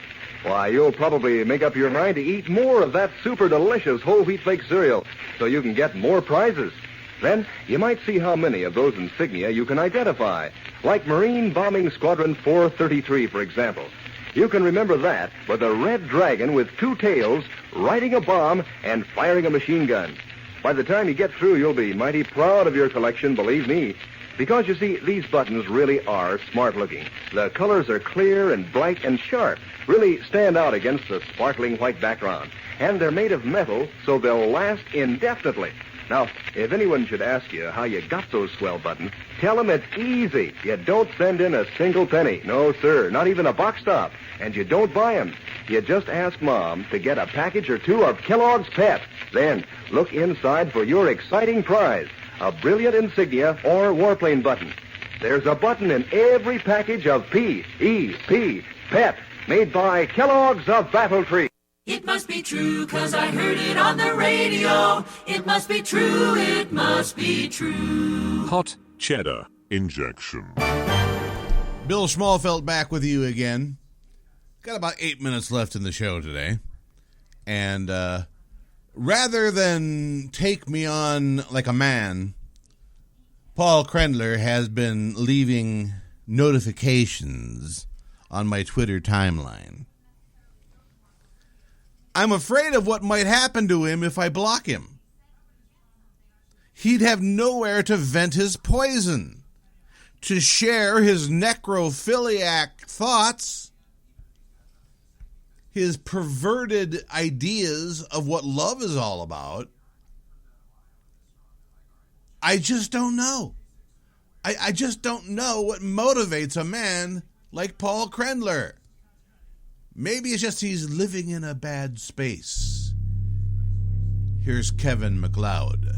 Why, you'll probably make up your mind to eat more of that super delicious whole wheat flake cereal so you can get more prizes. Then you might see how many of those insignia you can identify, like Marine Bombing Squadron 433, for example. You can remember that with a red dragon with two tails, riding a bomb and firing a machine gun. By the time you get through, you'll be mighty proud of your collection, believe me. Because, you see, these buttons really are smart-looking. The colors are clear and bright and sharp, really stand out against the sparkling white background. And they're made of metal, so they'll last indefinitely. Now, if anyone should ask you how you got those swell buttons, tell them it's easy. You don't send in a single penny. No, sir, not even a box top. And you don't buy them. You just ask Mom to get a package or two of Kellogg's Pep. Then look inside for your exciting prize, a brilliant insignia or warplane button. There's a button in every package of P.E.P. Pep, made by Kellogg's of Battle Creek. It must be true, 'cause I heard it on the radio. It must be true, it must be true. Hot Cheddar Injection. Bill Schmalfeld back with you again. Got about 8 minutes left in the show today. And rather than take me on like a man, Paul Krendler has been leaving notifications on my Twitter timeline. I'm afraid of what might happen to him if I block him. He'd have nowhere to vent his poison, to share his necrophiliac thoughts, his perverted ideas of what love is all about. I just don't know. I just don't know what motivates a man like Paul Krendler. Maybe it's just he's living in a bad space. Here's Kevin MacLeod.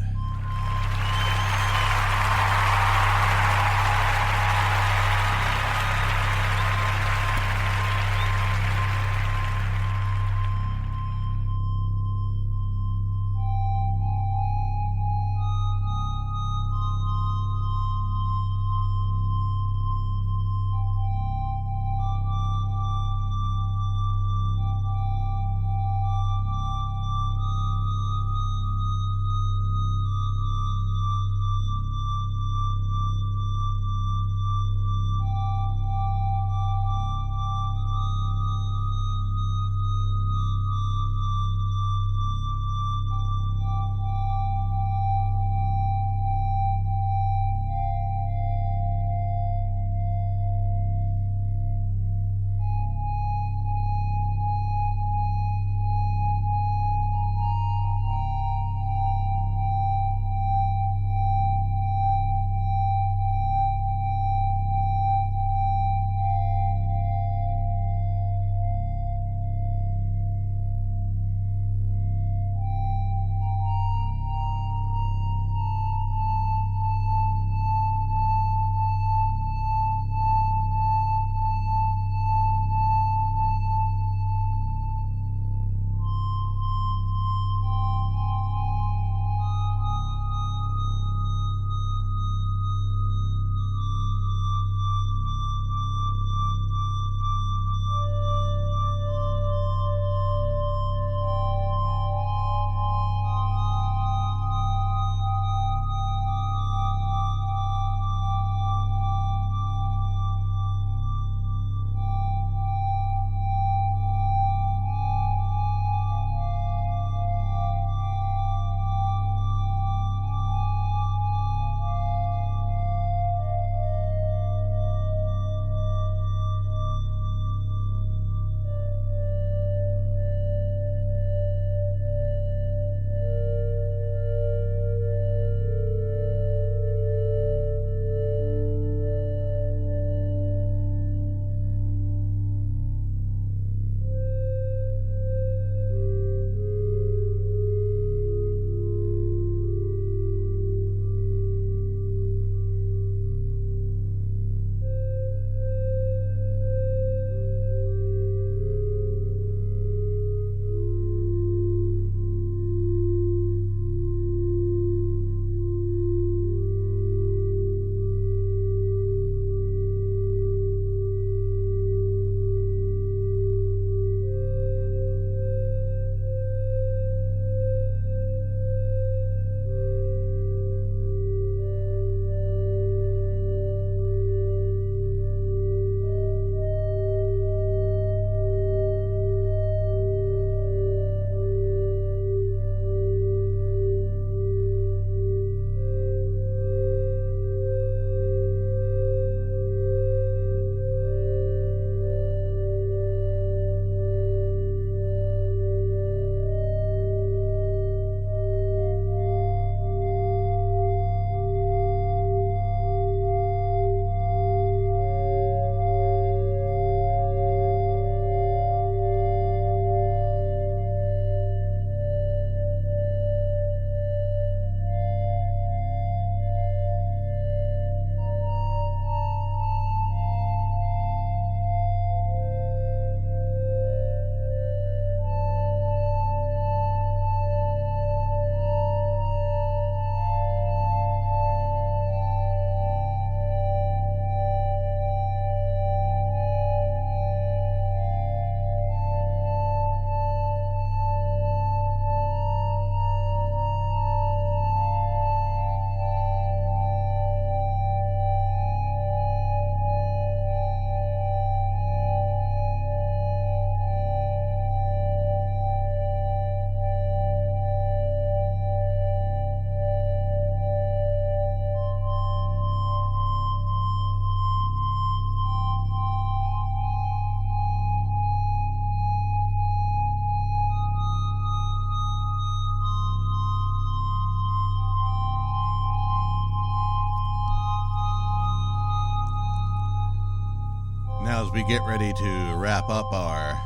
as we get ready to wrap up our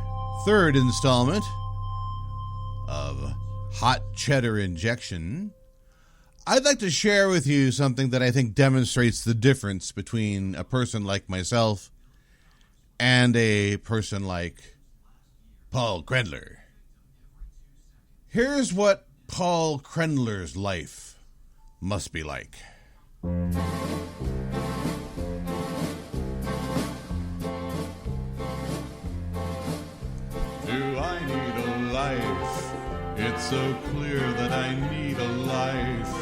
third installment of Hot Cheddar Injection, I'd like to share with you something that I think demonstrates the difference between a person like myself and a person like Paul Krendler. Here's what Paul Krendler's life must be like. Do I need a life? It's so clear that I need a life.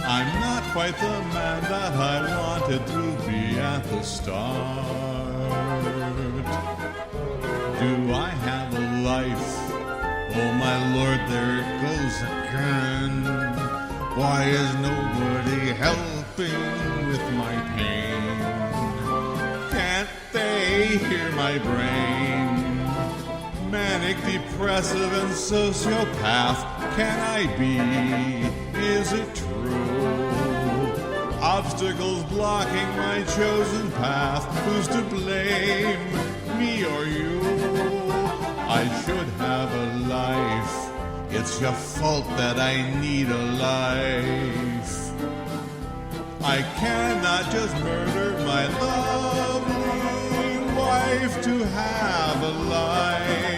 I'm not quite the man that I wanted to be at the start. Do I have a life? Oh my Lord, there it goes again. Why is nobody helping with my pain? Can't they hear my brain? Manic, depressive, and sociopath can I be? Is it true? Obstacles blocking my chosen path. Who's to blame, me or you? I should have a life. It's your fault that I need a life. I cannot just murder my lovely wife to have a life.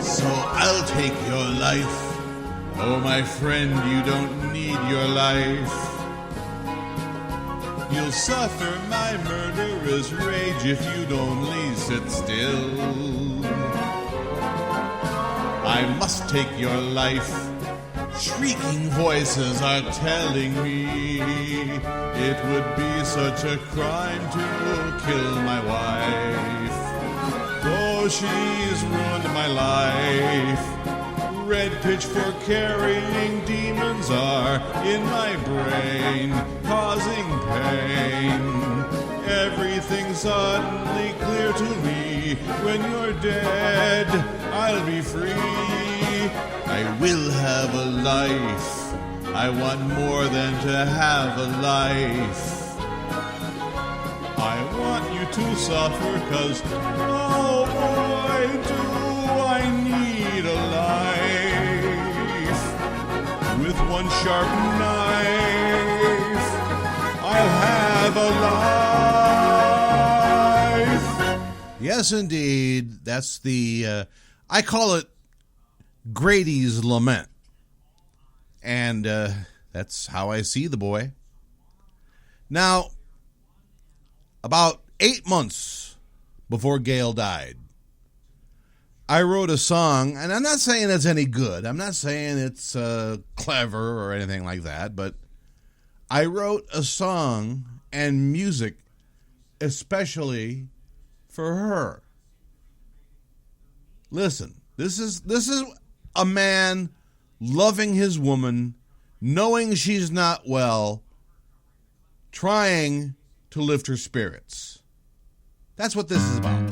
So I'll take your life. Oh, my friend, you don't need your life. You'll suffer my murderous rage if you'd only sit still. I must take your life. Shrieking voices are telling me it would be such a crime to kill my wife. Oh, she's ruined my life. Red pitchfork carrying demons are in my brain, causing pain. Everything's suddenly clear to me. When you're dead, I'll be free. I will have a life. I want more than to have a life. I want you to suffer, 'cause oh boy, do I need a life. With one sharp knife, I'll have a life. Yes, indeed. That's the, I call it Grady's Lament. And that's how I see the boy. Now, about 8 months before Gail died, I wrote a song, and I'm not saying it's any good. I'm not saying it's clever or anything like that, but I wrote a song and music especially for her. Listen, this is a man loving his woman, knowing she's not well, trying to lift her spirits. That's what this is about.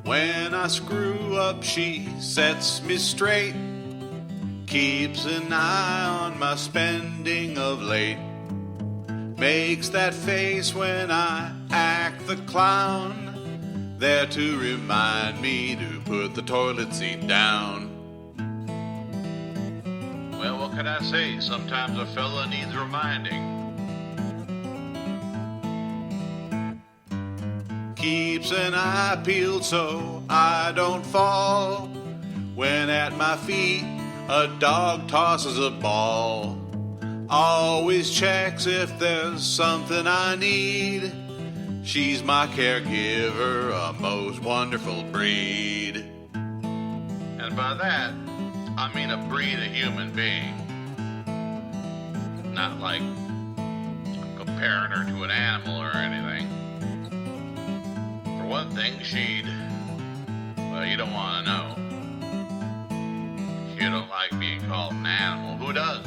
When I screw up, she sets me straight, keeps an eye on my spending of late, makes that face when I act the clown, there to remind me to put the toilet seat down. Well, what can I say? Sometimes a fella needs reminding. Keeps an eye peeled so I don't fall. When at my feet a dog tosses a ball. Always checks if there's something I need. She's my caregiver, a most wonderful breed. And by that, I mean a breed of human being. Not like comparing her to an animal or anything. For one thing, well, you don't want to know. You don't like being called an animal. Who does?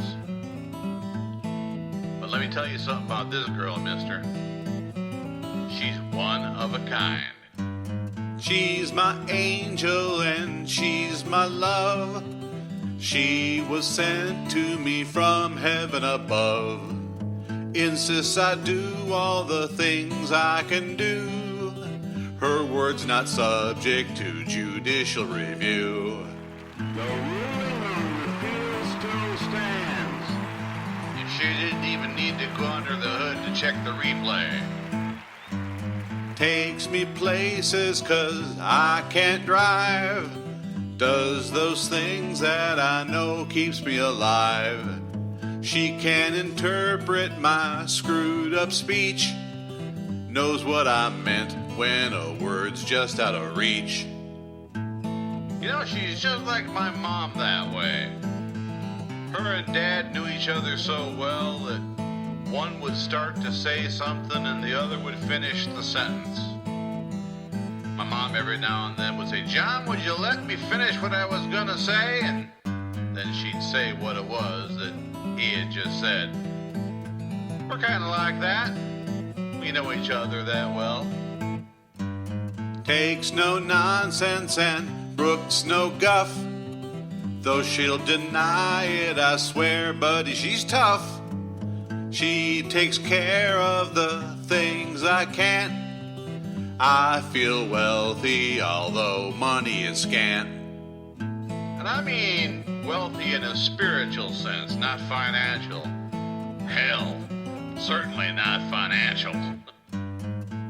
But let me tell you something about this girl, mister. she's one of a kind. She's my angel and she's my love. She was sent to me from heaven above. Insists I do all the things I can do. Her word's not subject to judicial review. The rule still stands. And she didn't even need to go under the hood to check the replay. Takes me places 'cause I can't drive. Does those things that I know keeps me alive. She can interpret my screwed up speech. Knows what I meant when a word's just out of reach. You know, she's just like my mom that way. Her and Dad knew each other so well that one would start to say something and the other would finish the sentence. My mom every now and then would say, "John, would you let me finish what I was gonna say?" And then she'd say what it was that he had just said. We're kind of like that. We know each other that well. Takes no nonsense and brooks no guff. Though she'll deny it, I swear, buddy, she's tough. She takes care of the things I can't. I feel wealthy, although money is scant. And I mean wealthy in a spiritual sense, not financial. Hell, certainly not financial.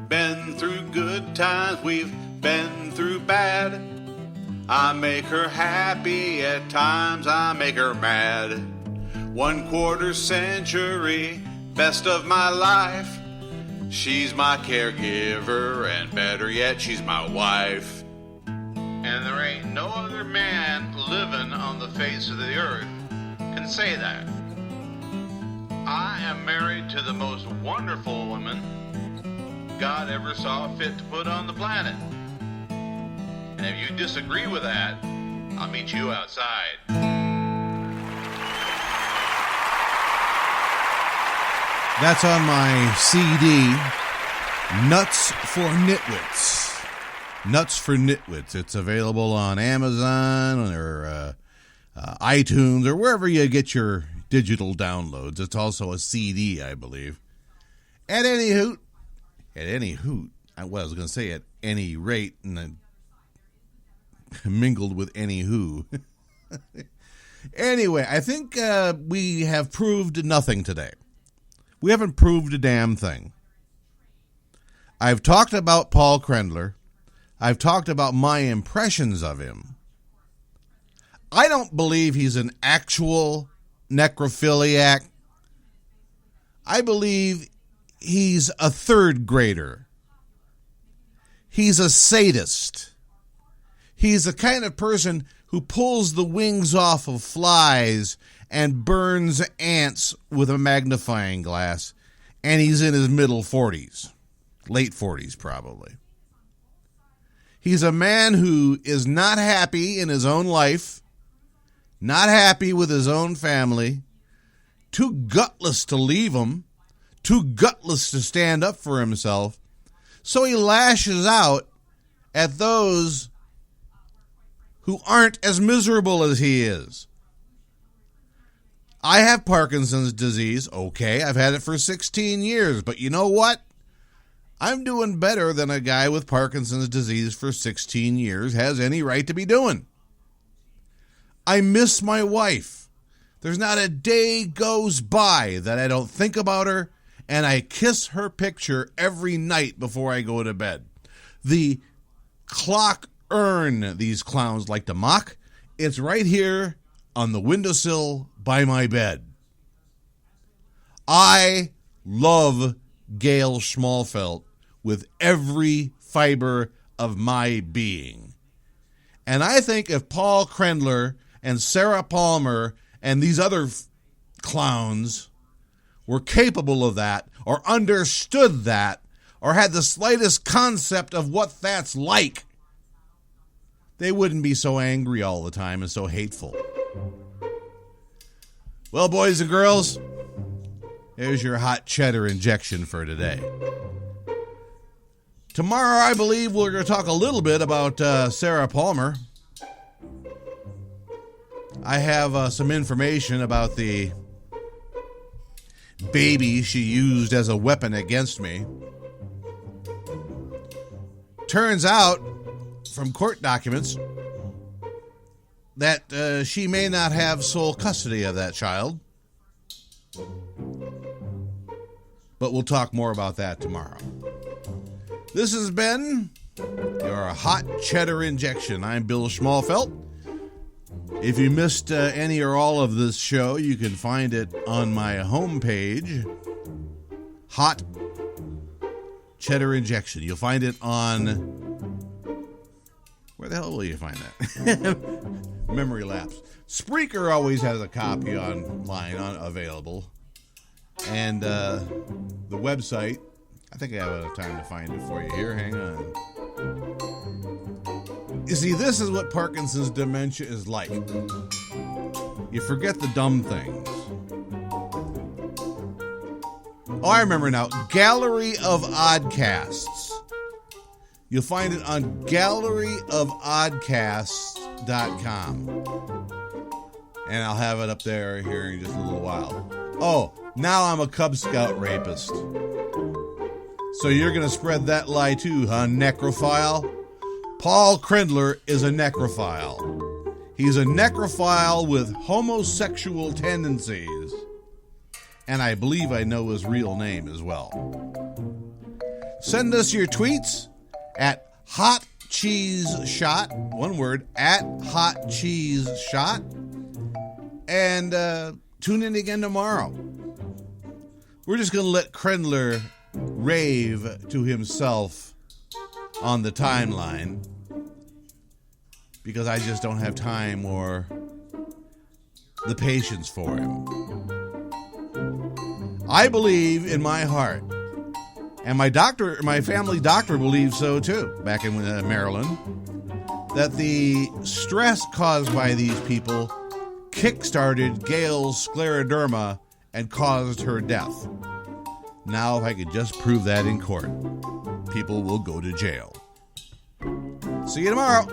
Been through good times, we've been through bad. I make her happy, at times I make her mad. 1/4 century, best of my life. She's my caregiver, and better yet, she's my wife. And there ain't no other man living on the face of the earth can say that. I am married to the most wonderful woman God ever saw fit to put on the planet. And if you disagree with that, I'll meet you outside. That's on my CD, Nuts for Nitwits. Nuts for Nitwits. It's available on Amazon or iTunes or wherever you get your digital downloads. It's also a CD, I believe. At any hoot, I was going to say at any rate, and then mingled with any who. Anyway, I think we have proved nothing today. We haven't proved a damn thing. I've talked about Paul Krendler. I've talked about my impressions of him. I don't believe he's an actual necrophiliac. I believe he's a third grader. He's a sadist. He's the kind of person who pulls the wings off of flies and burns ants with a magnifying glass, and he's in his middle 40s, late 40s probably. He's a man who is not happy in his own life, not happy with his own family, too gutless to leave him, too gutless to stand up for himself, so he lashes out at those who aren't as miserable as he is. I have Parkinson's disease. Okay, I've had it for 16 years, but you know what? I'm doing better than a guy with Parkinson's disease for 16 years has any right to be doing. I miss my wife. There's not a day goes by that I don't think about her, and I kiss her picture every night before I go to bed. The clock urn these clowns like to mock, it's right here on the windowsill by my bed. I love Gail Schmalfelt with every fiber of my being. And I think if Paul Krendler and Sarah Palmer and these other clowns were capable of that, or understood that, or had the slightest concept of what that's like, they wouldn't be so angry all the time and so hateful. Well, boys and girls, there's your hot cheddar injection for today. Tomorrow, I believe we're going to talk a little bit about Sarah Palmer. I have some information about the baby she used as a weapon against me. Turns out, from court documents, that she may not have sole custody of that child. But we'll talk more about that tomorrow. This has been your Hot Cheddar Injection. I'm Bill Schmalfelt. If you missed any or all of this show, you can find it on my homepage, Hot Cheddar Injection. You'll find it on... Where the hell will you find that? Memory lapse. Spreaker always has a copy online available. And the website... I think I have enough time to find it for you here. Hang on. You see, this is what Parkinson's dementia is like. You forget the dumb things. Oh, I remember now. Gallery of Oddcasts. You'll find it on galleryofoddcasts.com. And I'll have it up there here in just a little while. Oh, now I'm a Cub Scout rapist. So you're going to spread that lie too, huh, necrophile? Paul Krendler is a necrophile. He's a necrophile with homosexual tendencies. And I believe I know his real name as well. Send us your tweets at Hot Cheese Shot, one word, at Hot Cheese Shot. And tune in again tomorrow. We're just going to let Krendler rave to himself on the timeline because I just don't have time or the patience for him. I believe in my heart, and my family doctor believes so too, back in Maryland, that the stress caused by these people kick-started Gail's scleroderma and caused her death. Now, if I could just prove that in court, people will go to jail. See you tomorrow.